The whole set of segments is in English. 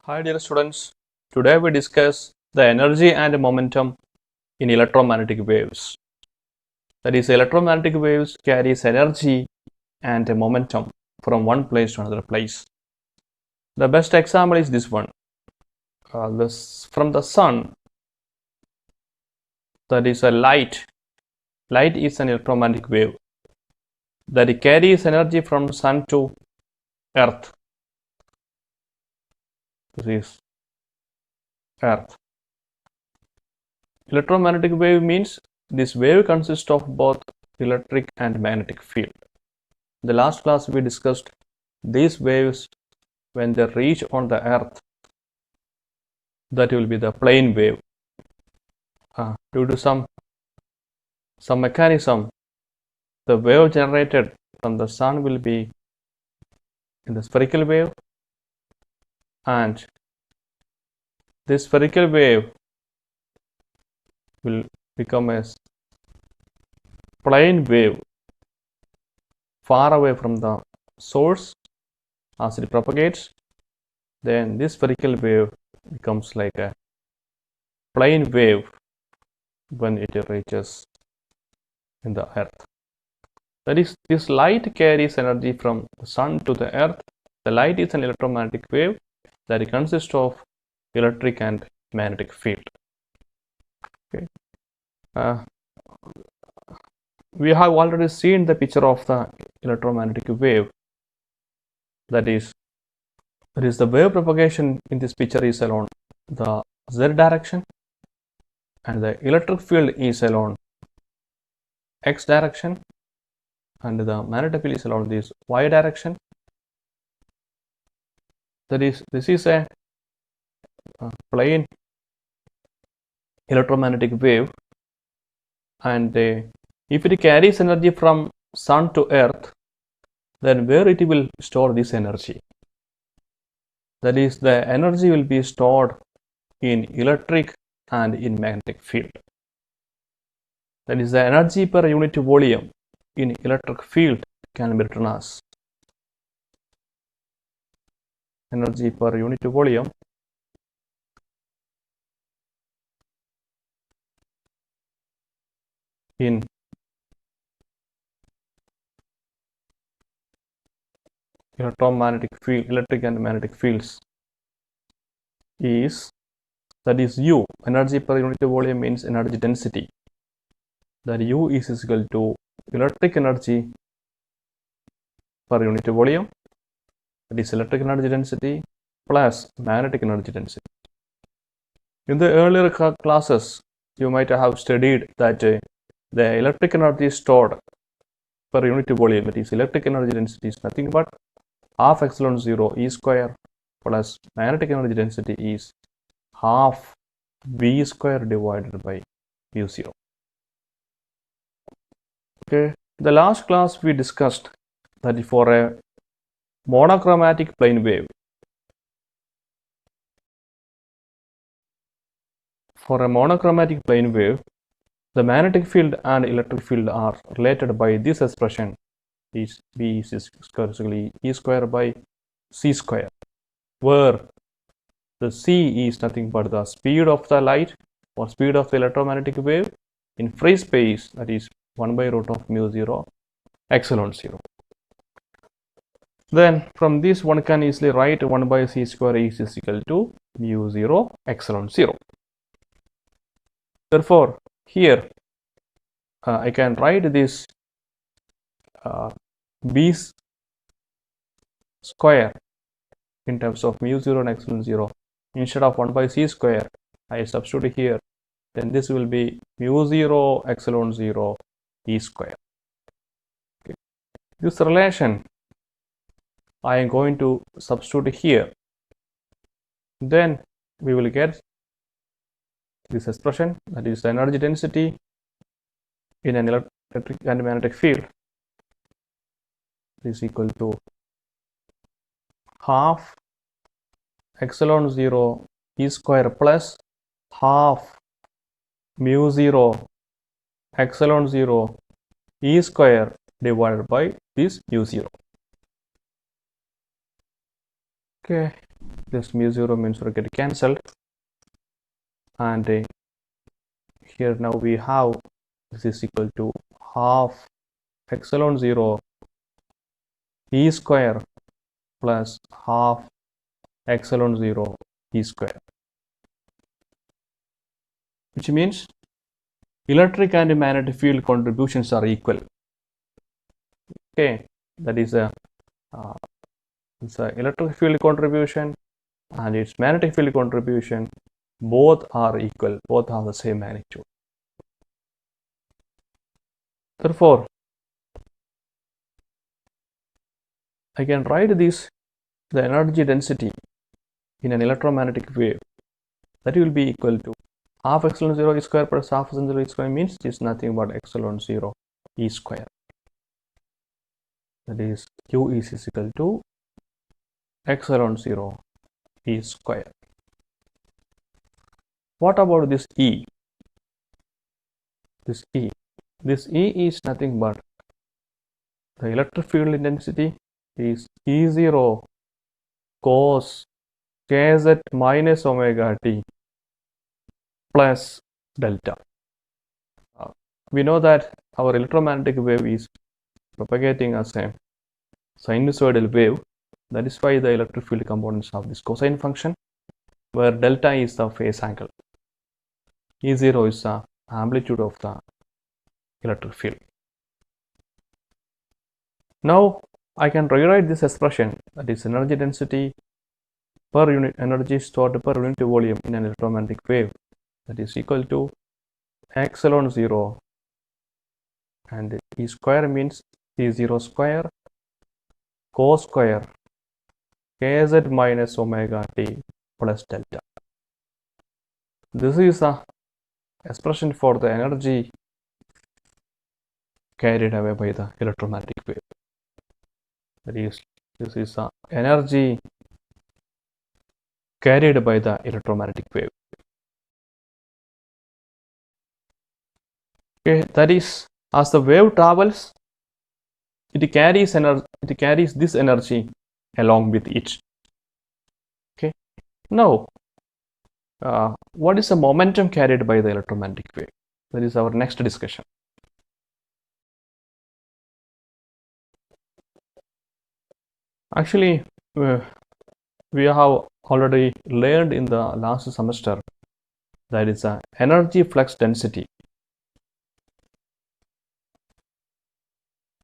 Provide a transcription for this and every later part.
Hi dear students, today we discuss the energy and momentum in electromagnetic waves. That is, electromagnetic waves carries energy and momentum from one place to another place. The best example is this one. From the sun, that is a light. Light is an electromagnetic wave that carries energy from sun to earth. This is earth. Electromagnetic wave means this wave consists of both electric and magnetic field. In the last class we discussed these waves when they reach on the earth, that will be the plane wave. Due to some mechanism, the wave generated from the sun will be in the spherical wave, and this spherical wave will become a plane wave far away from the source. As it propagates, then this spherical wave becomes like a plane wave when it reaches in the earth. That is, this light carries energy from the sun to the earth. The light is an electromagnetic wave that consists of electric and magnetic field. Okay. We have already seen the picture of the electromagnetic wave. That is the wave propagation in this picture is along the z direction, and the electric field is along x direction, and the magnetic field is along this y direction. That is, this is a plane electromagnetic wave, and if it carries energy from sun to earth, then where it will store this energy? That is, the energy will be stored in electric and in magnetic field. That is, the energy per unit volume in electric field can be written as energy per unit volume in electromagnetic field, electric and magnetic fields is, that is U. Energy per unit volume means energy density. That U is equal to electric energy per unit volume, that is electric energy density, plus magnetic energy density. In the earlier classes, you might have studied that the electric energy stored per unit volume, that is electric energy density, is nothing but half epsilon 0 E square plus magnetic energy density is half V square divided by mu 0. Okay, the last class we discussed that for a monochromatic plane wave, the magnetic field and electric field are related by this expression, is B is equal E square by C square, where the C is nothing but the speed of the light or speed of the electromagnetic wave in free space, that is 1 by root of mu 0 epsilon 0. Then from this one can easily write 1 by C square is equal to mu 0 epsilon 0. Therefore, here I can write this B square in terms of mu 0 and epsilon 0. Instead of 1 by C square, I substitute here, then this will be mu 0 epsilon 0 E square. Okay. This relation I am going to substitute here. Then we will get this expression, that is the energy density in an electric and magnetic field is equal to half epsilon 0 E square plus half mu 0 epsilon 0 E square divided by this mu 0. Okay, This mu 0 means will get cancelled, and here now we have this is equal to half epsilon 0 e square plus half epsilon 0 e square, which means electric and magnetic field contributions are equal. Okay, that is it's a electric field contribution and its magnetic field contribution, both are equal, both have the same magnitude. Therefore, I can write this, the energy density in an electromagnetic wave, that will be equal to half epsilon 0 e square plus half epsilon 0 e square means it is nothing but epsilon 0 e square. That is Q is equal to epsilon 0 e square. What about this E? This E. This E is nothing but the electric field intensity is E0 cos kz minus omega t plus delta. We know that our electromagnetic wave is propagating as a sinusoidal wave. That is why the electric field components have this cosine function, where delta is the phase angle. E0 is the amplitude of the electric field. Now I can rewrite this expression, that is energy density per unit energy stored per unit volume in an electromagnetic wave, that is equal to epsilon 0, and E square means E0 square cos square kz minus omega t plus delta. This is the expression for the energy carried away by the electromagnetic wave. That is, this is the energy carried by the electromagnetic wave. Okay, that is, as the wave travels, it carries this energy along with it. Okay, now what is the momentum carried by the electromagnetic wave? That is our next discussion. Actually, we have already learned in the last semester that is the energy flux density.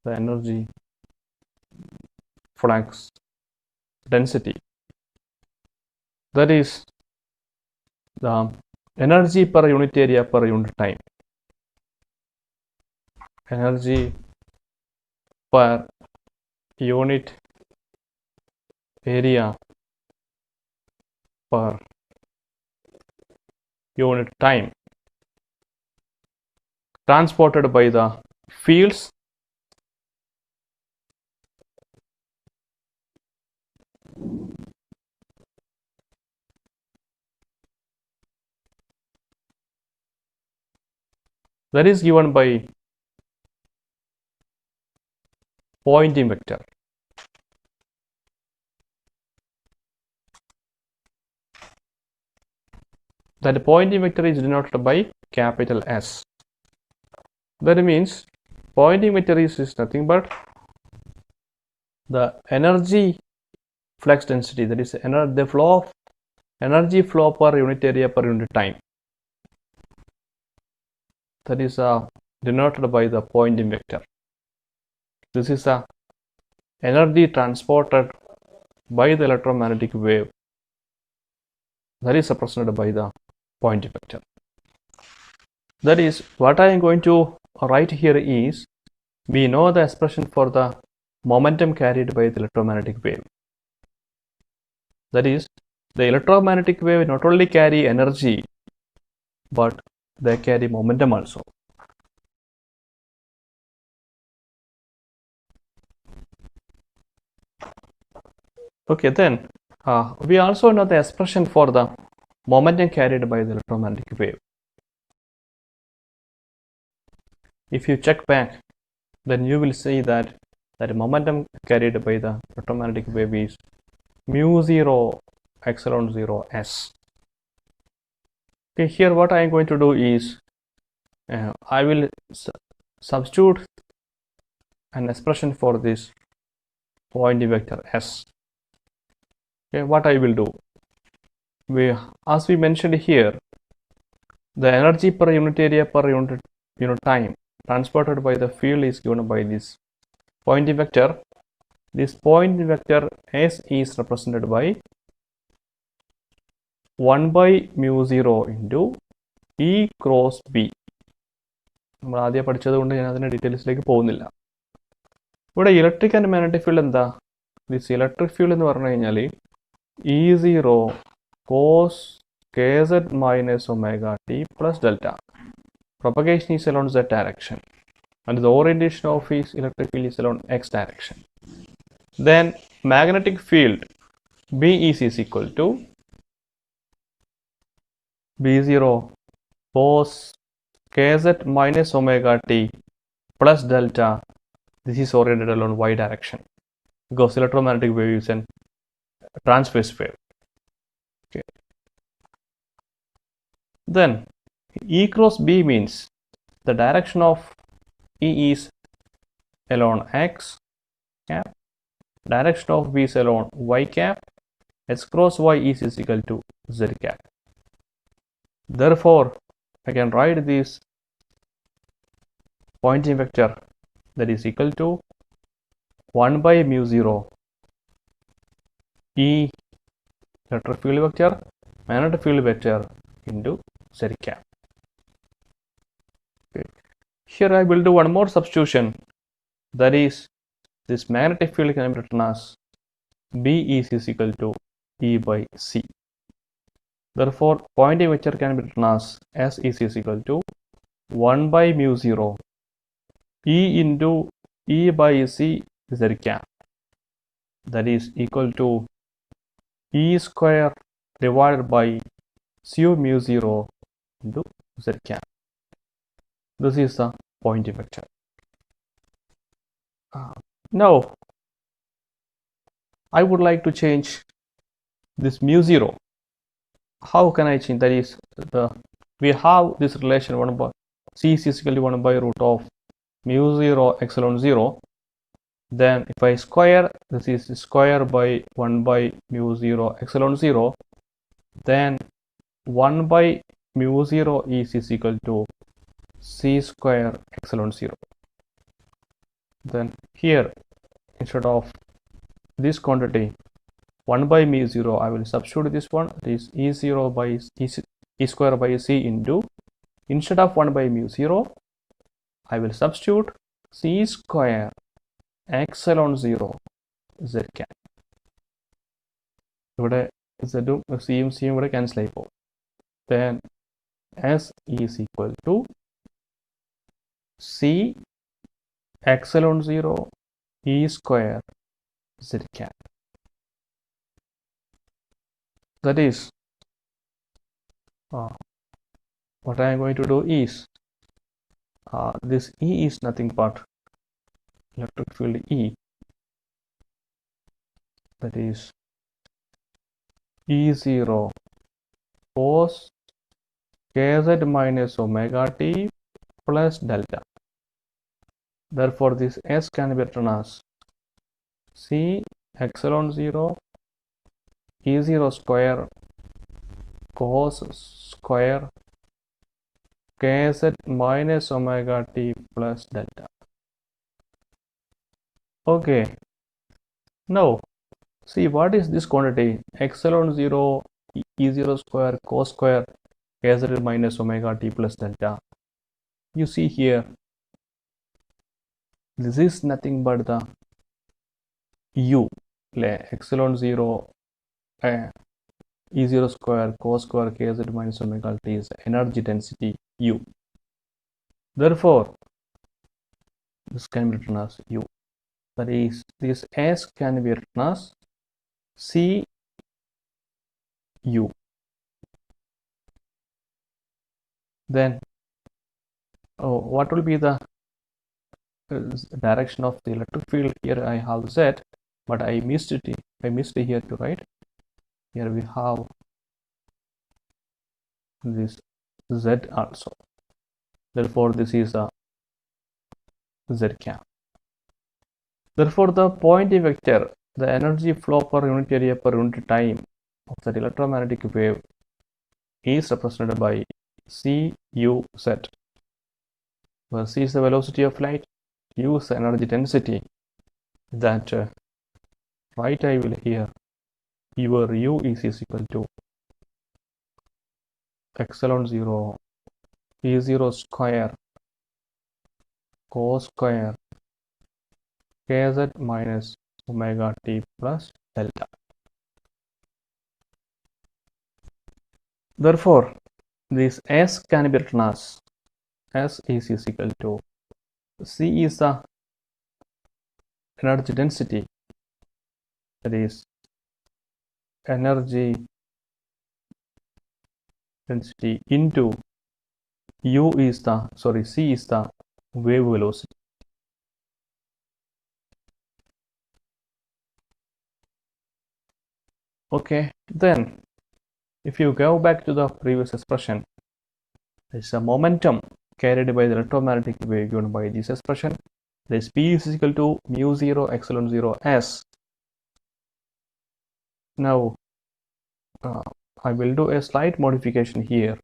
The energy flux density, that is the energy per unit area per unit time. Energy per unit area per unit time transported by the fields that is given by Poynting vector. That Poynting vector is denoted by capital S. That means Poynting vector is nothing but the energy flux density, that is the flow of energy flow per unit area per unit time. That is denoted by the Poynting vector. This is the energy transported by the electromagnetic wave, that is represented by the Poynting vector. That is, what I am going to write here is, we know the expression for the momentum carried by the electromagnetic wave. That is, the electromagnetic wave not only carry energy, but they carry momentum also. Okay, then we also know the expression for the momentum carried by the electromagnetic wave. If you check back, then you will see that momentum carried by the electromagnetic wave is mu 0 epsilon 0 s. Okay, here what I am going to do is I will substitute an expression for this point vector s. Okay, what I will do, as we mentioned here, the energy per unit area per unit time transported by the field is given by this point vector. This point vector s is represented by 1 by mu 0 into E cross B. നമ്മൾ ആദ്യം പഠിച്ചതുകൊണ്ട് ഞാൻ അതിൻ്റെ ഡീറ്റെയിൽസിലേക്ക് പോകുന്നില്ല. ഇവിടെ electric and magnetic field എന്താ? This electric field എന്ന് പറഞ്ഞു കഴിഞ്ഞാൽ E0 cos kz minus omega t plus delta. Propagation is along z direction and the orientation of his electric field is along x direction. Then magnetic field B is equal to B0 cos kz minus omega t plus delta. This is oriented along y direction because electromagnetic wave is a transverse wave. Okay. Then E cross B means the direction of E is along x cap, direction of B is along y cap, x cross y is equal to z cap. Therefore, I can write this pointing vector that is equal to 1 by mu 0 E electric field vector magnetic field vector into z cap. Okay. Here I will do one more substitution, that is this magnetic field can be written as B is equal to E by C. Therefore, pointing vector can be written as S is equal to 1 by mu 0 E into E by C z cap, that is equal to E square divided by cu mu 0 into z cap. This is the pointing vector. Now, I would like to change this mu 0. How can I change? That is, we have this relation 1 by c is equal to 1 by root of mu 0 epsilon 0. Then if I square, this is square by 1 by mu 0 epsilon 0. Then 1 by mu 0 is equal to c square epsilon 0. Then here, instead of this quantity 1 by mu 0, I will substitute this one. This E0 by E square by c into, instead of 1 by mu 0, I will substitute c square epsilon 0 z cap. ഇവിടെ z ഉം c ഉം ഇവിടെ cancel ആയി പോകും. Then s is equal to c epsilon 0 E square z cap. That is, what I am going to do is, this E is nothing but electric field E, that is E0 cos kz minus omega t plus delta. Therefore, this S can be written as c epsilon 0 E0 square cos square kz minus omega t plus delta. Okay. Now, see what is this quantity? Epsilon 0 E0 square cos square kz minus omega t plus delta. You see here, this is nothing but the U, epsilon 0 E0 square cos square kz minus omega t is energy density U. Therefore, this can be written as U. That is, this S can be written as C U. Then, what will be the direction of the electric field? Here I have Z, but I missed it here to write. Here we have this z also. Therefore, this is a z cap. Therefore, the Poynting vector, the energy flow per unit area per unit time of that electromagnetic wave is represented by CUZ, where C is the velocity of light, U is the energy density. That right I will here, your U is equal to epsilon 0 E0 square cos square kz minus omega t plus delta. Therefore, this S can be written as S is equal to C is the energy density, that is energy density into U is the, C is the wave velocity. Okay, then if you go back to the previous expression, there is a momentum carried by the electromagnetic wave given by this expression. This P is equal to mu 0 epsilon 0 S. Now, I will do a slight modification here.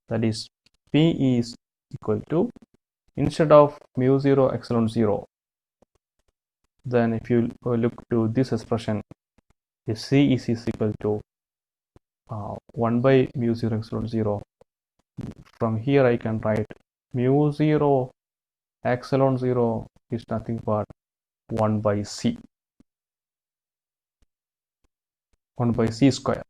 That is, P is equal to, instead of mu 0 epsilon 0, then if you look to this expression, the C is equal to 1 by mu 0 epsilon 0. From here I can write mu 0 epsilon 0 is nothing but 1 by C. 1 by C square.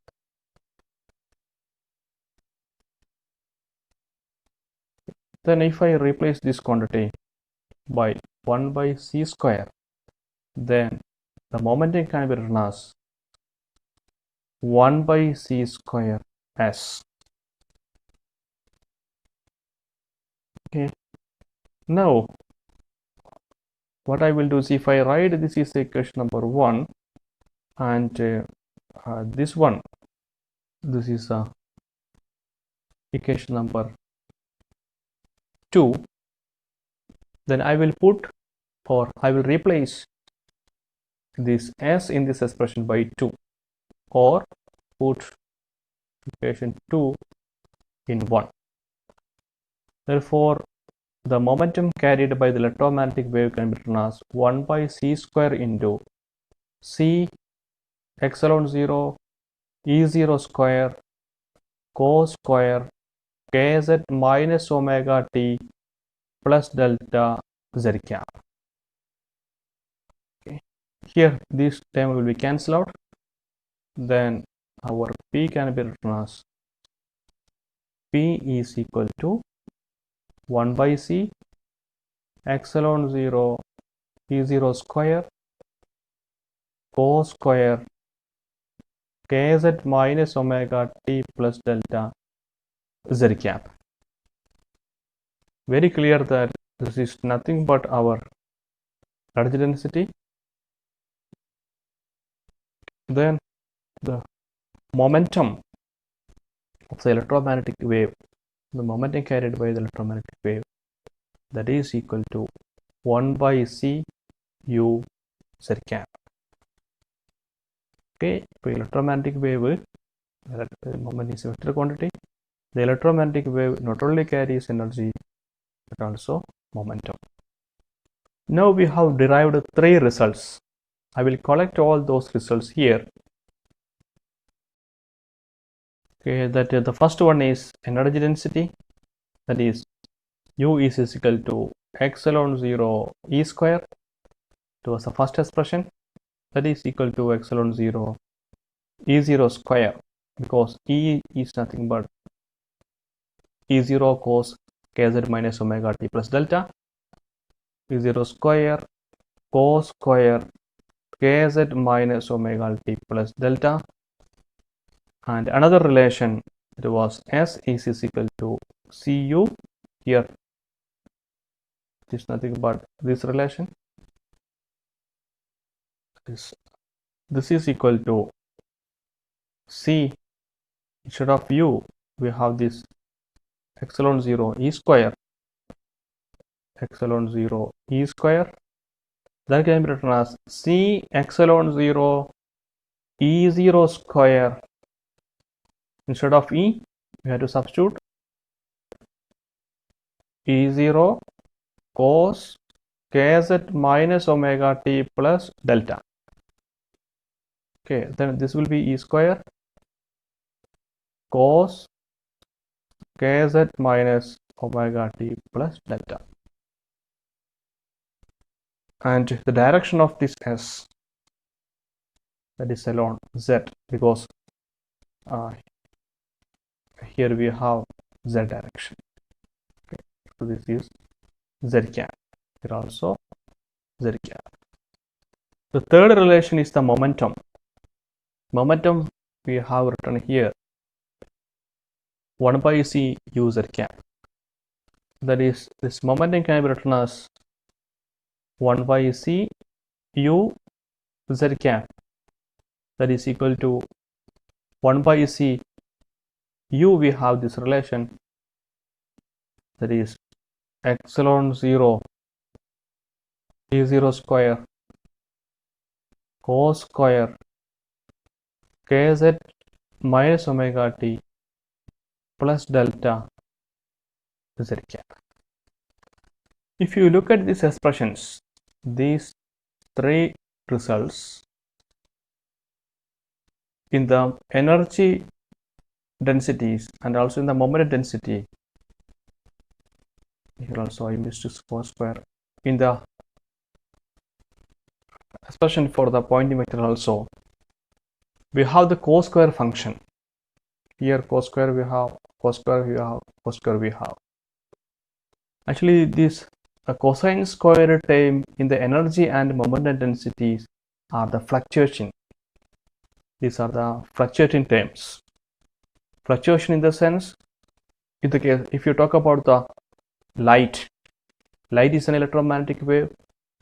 Then if I replace this quantity by 1 by C square, then the momentum can be written as 1 by C square S. Okay. Now, what I will do is, if I write this is equation number 1, and this one, this is equation number 2, then I will put, or I will replace this S in this expression by 2, or put equation 2 in 1. Therefore, the momentum carried by the electromagnetic wave can be written as 1 by C square into C epsilon 0 E0 square cos square kz minus omega t plus delta z cap. Okay. Here this term will be cancelled out. Then our P can be written as P is equal to 1 by C epsilon 0 E0 square cos square kz minus omega t plus delta z cap. Very clear that this is nothing but our energy density. Then the momentum of the electromagnetic wave, the momentum carried by the electromagnetic wave, that is equal to 1 by C U Z cap. Okay, so electromagnetic wave, the moment is a vector quantity. The electromagnetic wave not only carries energy but also momentum. Now we have derived 3 results. I will collect all those results here. Okay, that the first one is energy density, that is U is equal to epsilon 0 E square. It was the first expression, that is equal to epsilon 0 E0 square, because E is nothing but E0 cos kz minus omega t plus delta, E0 square cos square kz minus omega t plus delta. And another relation, it was S is equal to Cu. Here it is nothing but this relation. This is equal to C, instead of U, we have this epsilon 0 E square, epsilon 0 E square. That can be written as C epsilon 0 E0 square. Instead of E, we have to substitute E0 cos kz minus omega t plus delta. Okay, then this will be E square cos kz minus omega t plus delta. And the direction of this S, that is along Z, because here we have Z direction. Okay, so this is Z cap. Here also Z cap. The third relation is the momentum. Momentum we have written here 1 by C U Z cap. That is, this momentum can be written as 1 by C U Z cap. That is equal to 1 by C U. We have this relation, that is epsilon 0 E0 square cos square kz minus omega t plus delta Z cap. If you look at these expressions, these three results in the energy densities and also in the moment density, here also I missed cos square, in the expression for the Poynting vector also we have the cos square function. Here cos square we have, cos square we have, cos square we have. Actually this cosine square term in the energy and moment densities are the fluctuation. These are the fluctuating terms. Fluctuation in the sense, in the case if you talk about the light is an electromagnetic wave.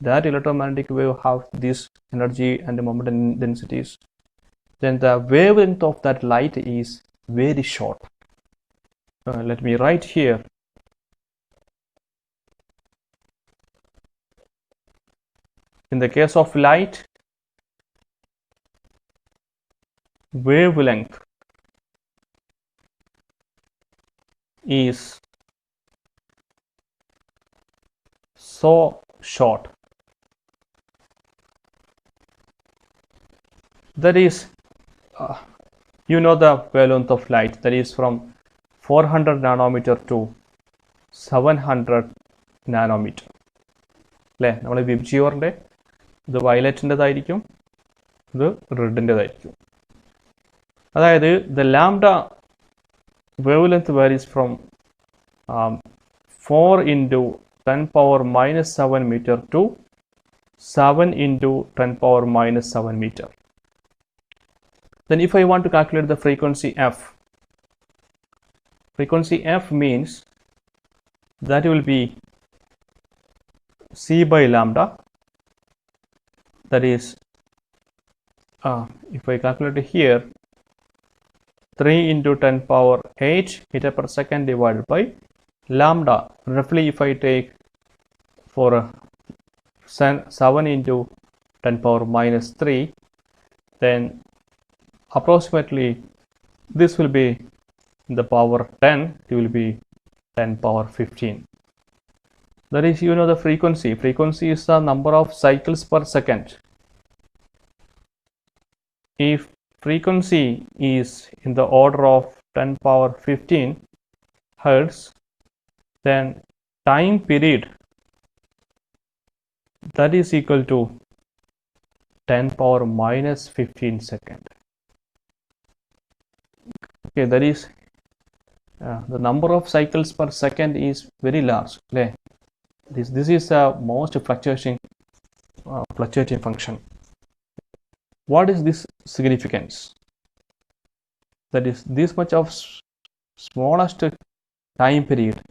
That electromagnetic wave have this energy and the moment densities. Then the wavelength of that light is very short. Let me write here. In the case of light, wavelength is so short. That is, you know the wavelength of light, that is from 400 nanometer to 700 nanometer. അല്ലേ, നമ്മൾ വിബ്ജിയോറിൻ്റെ ഇത് വയലറ്റിൻ്റെതായിരിക്കും, ഇത് റെഡിൻ്റെതായിരിക്കും. അതായത് the lambda wavelength varies from 4 into 10 power minus 7 meter to 7 into 10 power minus 7 meter. Then if I want to calculate the frequency f means that will be c by lambda, that is if I calculate it here, 3 into 10 power 8 meter per second divided by lambda. Roughly if I take for 7 into 10 power minus 3, then approximately this will be the power 10, it will be 10 power 15. That is, you know the frequency. Frequency is the number of cycles per second. If frequency is in the order of 10 power 15 hertz, then time period, that is equal to 10 power minus 15 second. Okay, that is the number of cycles per second is very large. This is the most fluctuating function. What is this significance? That is this much of smallest time period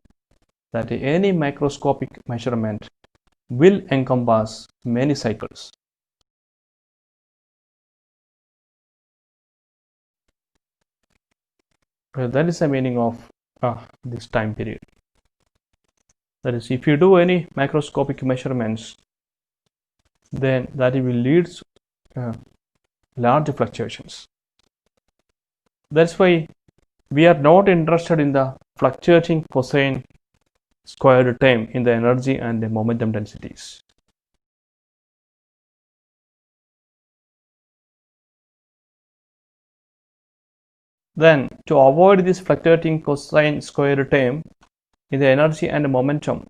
that any microscopic measurement will encompass many cycles. That is the meaning of this time period. That is, if you do any macroscopic measurements, then that will lead to large fluctuations. That's why we are not interested in the fluctuating cosine squared term in the energy and the momentum densities. Then, to avoid this fluctuating cosine squared term in the energy and momentum,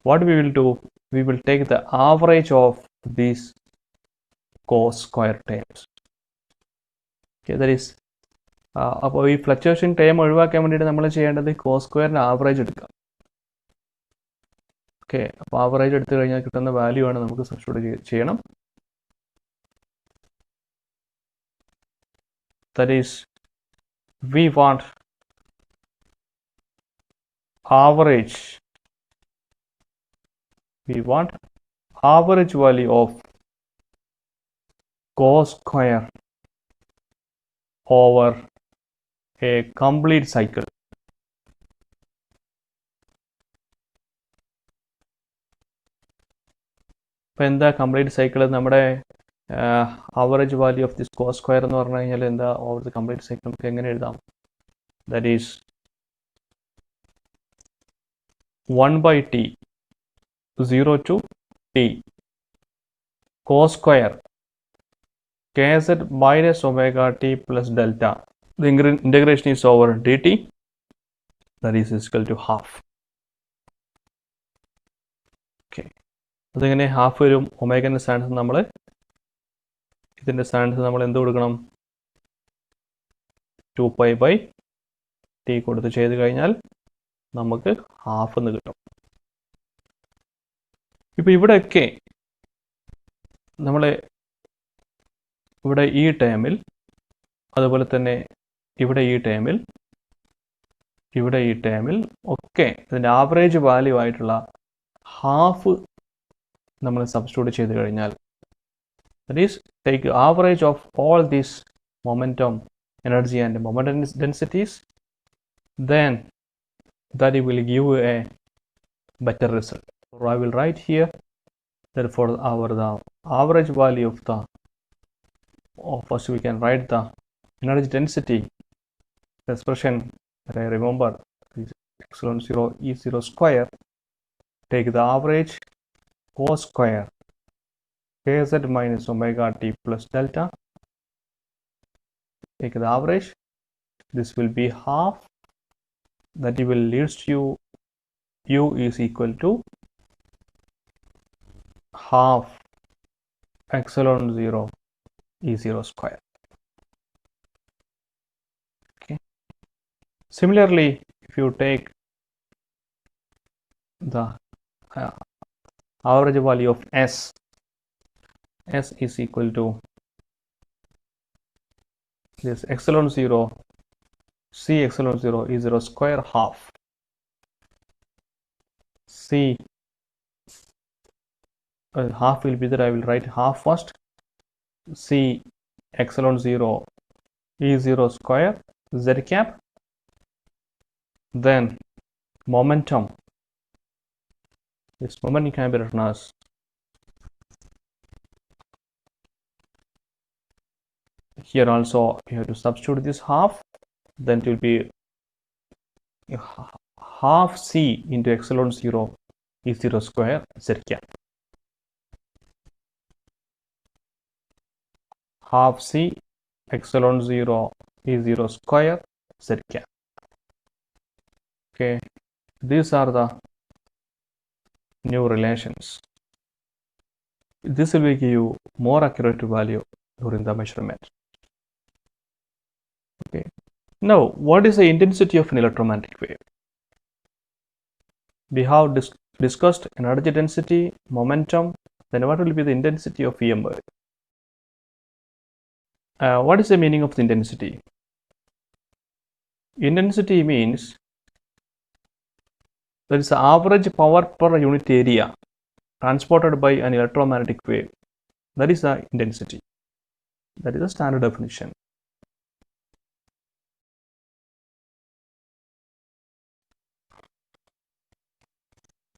what we will do, we will take the average of these cos square terms. Okay, that is, അപ്പോൾ ഈ fluctuation time ഒഴിവാക്കാൻ വേണ്ടിയിട്ട് നമ്മൾ ചെയ്യേണ്ടത് cos സ്ക്വയറിൻ്റെ average എടുക്കുക. Okay, അപ്പോൾ average എടുത്തു കഴിഞ്ഞാൽ കിട്ടുന്ന വാല്യൂ ആണ് നമുക്ക് സബ്സ്റ്റിറ്റ്യൂട്ട് ചെയ്യണം. That is, we want average value of cos square over a complete cycle. ഇപ്പോൾ എന്താ കംപ്ലീറ്റ് സൈക്കിൾ? നമ്മുടെ average value of this cos square എന്ന് പറഞ്ഞു കഴിഞ്ഞാൽ എന്താ ഓവർ ദി കംപ്ലീറ്റ് സൈക്കിൾ നമുക്ക് എങ്ങനെ എഴുതാം? That is 1/t 0 to t cos square kz minus omega t plus delta. The integration is over dt, that is equal to half. Okay, അതെങ്ങനെ half വരും? ഒമേഗൻ്റെ സ്ഥാനത്ത് നമ്മൾ ഇതിൻ്റെ സ്ഥാനത്ത് നമ്മൾ എന്ത് കൊടുക്കണം? 2π/t കൊടുത്ത് ചെയ്ത് കഴിഞ്ഞാൽ നമുക്ക് ഹാഫ് എന്ന് കിട്ടും. ഇപ്പോൾ ഇവിടെയൊക്കെ നമ്മൾ ഇവിടെ ഈ ടേമിൽ, അതുപോലെ തന്നെ ഇവിടെ ഈ ടേമിൽ ഒക്കെ ഇതിൻ്റെ ആവറേജ് വാല്യൂ ആയിട്ടുള്ള ഹാഫ് നമ്മൾ സബ്സ്റ്റിറ്റ്യൂട്ട് ചെയ്ത് കഴിഞ്ഞാൽ, that is, take average of all these momentum, energy and momentum densities, then that will give you a better result. So I will write here, therefore the average value of the first we can write the energy density expression that I remember is epsilon 0 E0 square. Take the average cos square kz minus omega t plus delta. Take the average. This will be half. That will leads to u is equal to half epsilon 0 E0 square. Okay. Similarly, if you take the average value of s is equal to this epsilon 0 c epsilon 0 E0 square half c half will be there. I will write half first. C epsilon 0 E0 square z cap, then momentum. This momentum can be written as here also you have to substitute this half, then it will be half c into epsilon 0 E0 square z cap. Half c epsilon 0 E0 square z cap. Okay, these are the new relations. This will give you more accurate value during the measurement. Okay, now what is the intensity of an electromagnetic wave? We have discussed energy density, momentum, then what will be the intensity of EM wave? What is the meaning of the intensity? Intensity means that is the average power per unit area transported by an electromagnetic wave. That is the intensity. That is the standard definition.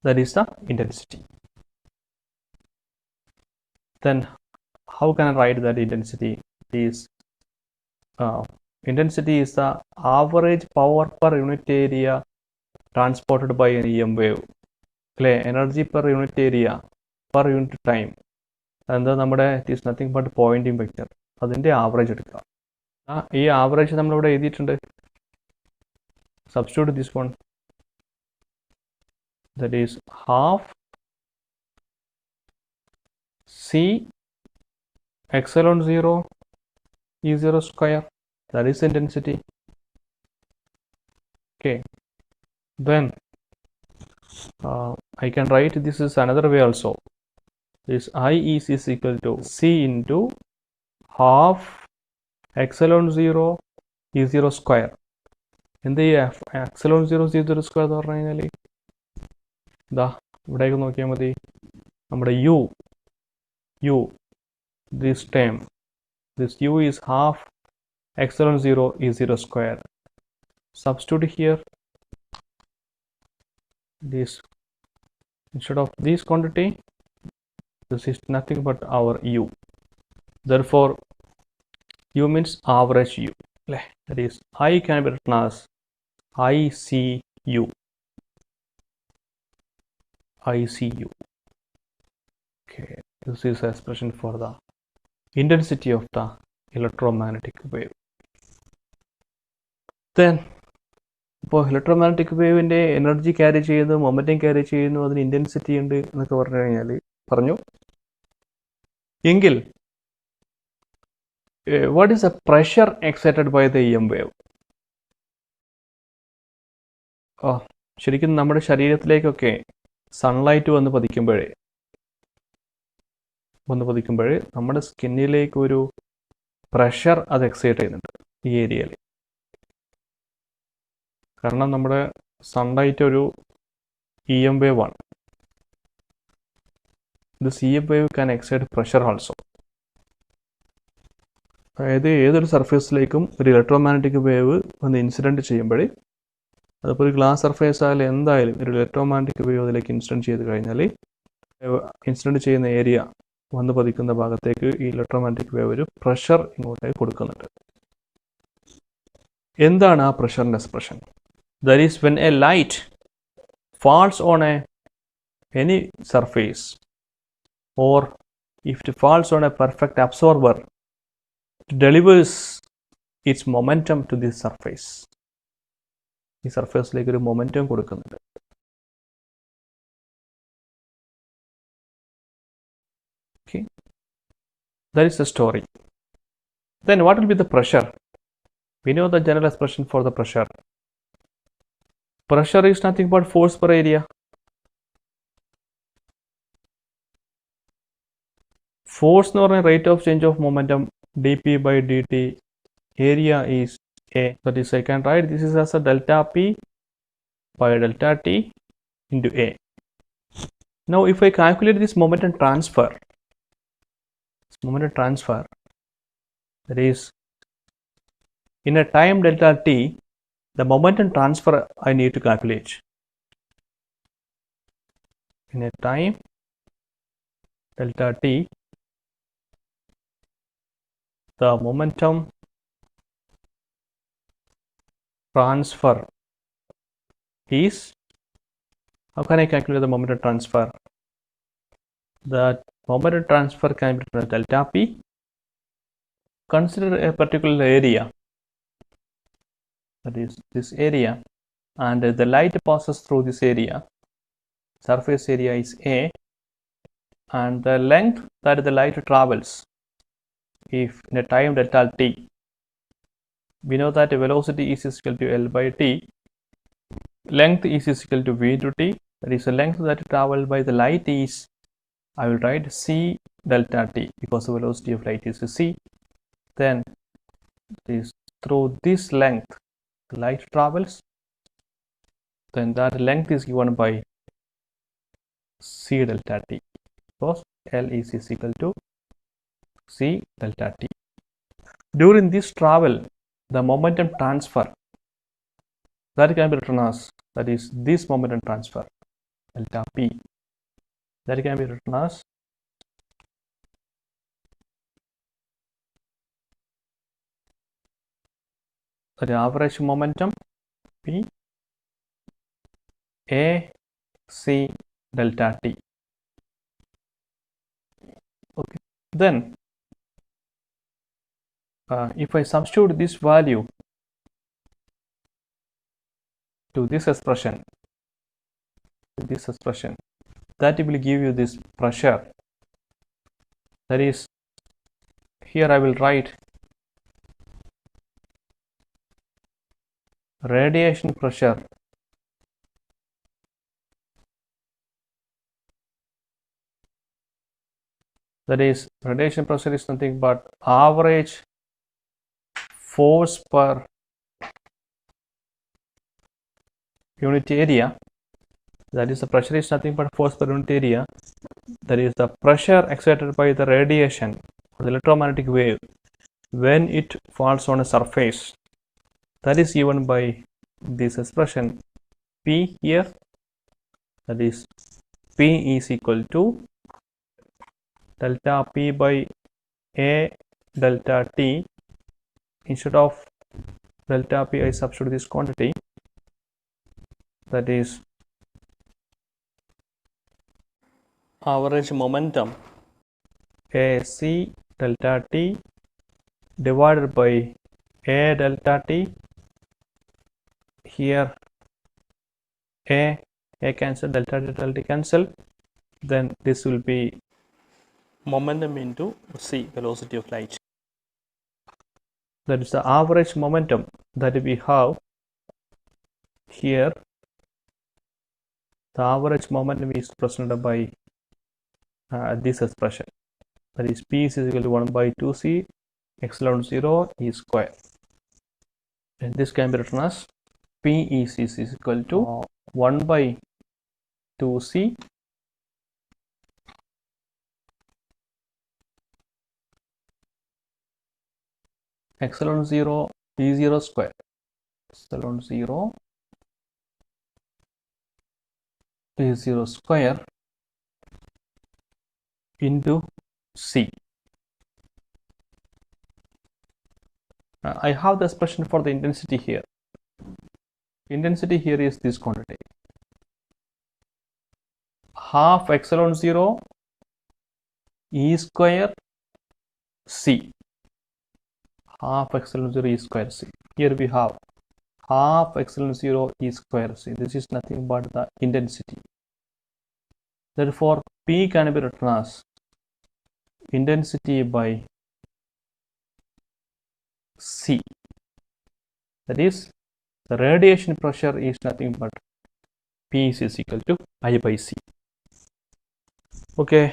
That is the intensity. Then how can I write that intensity? Is intensity is the average power per unit area transported by an EM wave. Energy per unit area per unit time. And then it is nothing but pointing vector. That's the average. This average we substitute this one. That is half C epsilon 0 E0 square. That is intensity. Okay. Then I can write this is another way also. This I is equal to C into half epsilon 0 E0 square. In the epsilon 0 E0 square U this term, this U is half epsilon 0 E0 square. Substitute here this, instead of this quantity, this is nothing but our U. Therefore U means average U. That is I can be written as ICU. ICU. Okay, this is the expression for the intensity of the electromagnetic wave. Then for electromagnetic wave in the energy carry the momentum carry the intensity and what is the pressure exerted by the EM wave? ശരിക്കും നമ്മുടെ ശരീരത്തിലേക്കൊക്കെ sunlight വന്ന് പതിക്കുമ്പോഴേ നമ്മുടെ സ്കിന്നിലേക്ക് ഒരു pressure അത് excite ചെയ്യുന്നുണ്ട് ഈ ഏരിയയിൽ. കാരണം നമ്മുടെ സൺലൈറ്റ് ഒരു EM wave ആണ്. This EM wave can excite pressure also. അതായത് ഏതൊരു സർഫേസിലേക്കും ഒരു ഇലക്ട്രോമാഗ്നറ്റിക് വേവ് വന്ന് ഇൻസിഡൻറ്റ് ചെയ്യുമ്പോൾ, അതിപ്പോൾ ഒരു ഗ്ലാസ് സർഫേസ് ആയാലും എന്തായാലും ഒരു ഇലക്ട്രോമാഗ്നറ്റിക് വേവ് അതിലേക്ക് ഇൻസിഡൻറ്റ് ചെയ്ത് കഴിഞ്ഞാൽ ഇൻസിഡൻറ്റ് ചെയ്യുന്ന ഏരിയ വന്ന് പതിക്കുന്ന ഭാഗത്തേക്ക് ഈ ഇലക്ട്രോമാഗ്നറ്റിക് വേവ് ഒരു പ്രഷർ ഇങ്ങോട്ടേക്ക് കൊടുക്കുന്നുണ്ട്. എന്താണ് ആ പ്രഷറിൻ്റെ expression? That is when a light falls on any surface, or if it falls on a perfect absorber, it delivers its momentum to this surface. ഈ സർഫേസിലേക്ക് ഒരു മൊമെൻറ്റം കൊടുക്കുന്നുണ്ട്. Okay, that is the story. Then what will be the pressure? We know the general expression for the pressure. Pressure is nothing but force per area. Force എന്ന് പറഞ്ഞ rate of change of momentum dp by dt, area is A. That is, I can write this is as a delta p by delta t into A. Now if I calculate this momentum transfer, that is in a time delta t, the momentum transfer I need to calculate. In a time delta t, the momentum transfer is, how can I calculate the momentum transfer? The momentum transfer can be written as delta p. Consider a particular area, that is this area, and the light passes through this area. Surface area is A, and the length that the light travels, if in a time delta t, we know that velocity is equal to L by t, length is equal to V into t, that is the length that traveled by the light is, I will write c delta t, because the velocity of light is c. Then this, through this length the light travels, then that length is given by c delta t, because L is equal to c delta t. During this travel, the momentum transfer that can be written as, that is this momentum transfer, delta P. That can be written as the average momentum P A C delta T. Okay. Then if I substitute this value to this expression, that will give you this pressure. That is, here I will write radiation pressure that is, radiation pressure is nothing but average force per unit area. That is, the pressure is nothing but force per unit area. That is the pressure exerted by the radiation or the electromagnetic wave when it falls on a surface. That is given by this expression P here. That is, P is equal to delta P by A delta T. Instead of delta P, I substitute this quantity. That is average momentum AC delta T divided by A delta T. Here A cancel, delta T cancel. Then this will be momentum into C, velocity of light. That is the average momentum that we have here. The average momentum is represented by this expression. That is, P is equal to 1 by 2C epsilon 0 E square. And this can be written as P is equal to 1 by 2C epsilon 0 E0 square. Epsilon 0 E0 square into C. I have the expression for the intensity here. Intensity here is this quantity. Half epsilon 0 E square C. Half epsilon 0 E square C. Here we have half epsilon 0 E square C. This is nothing but the intensity. Therefore, P can be written as intensity by C. That is, the radiation pressure is nothing but P is equal to I by C. Okay.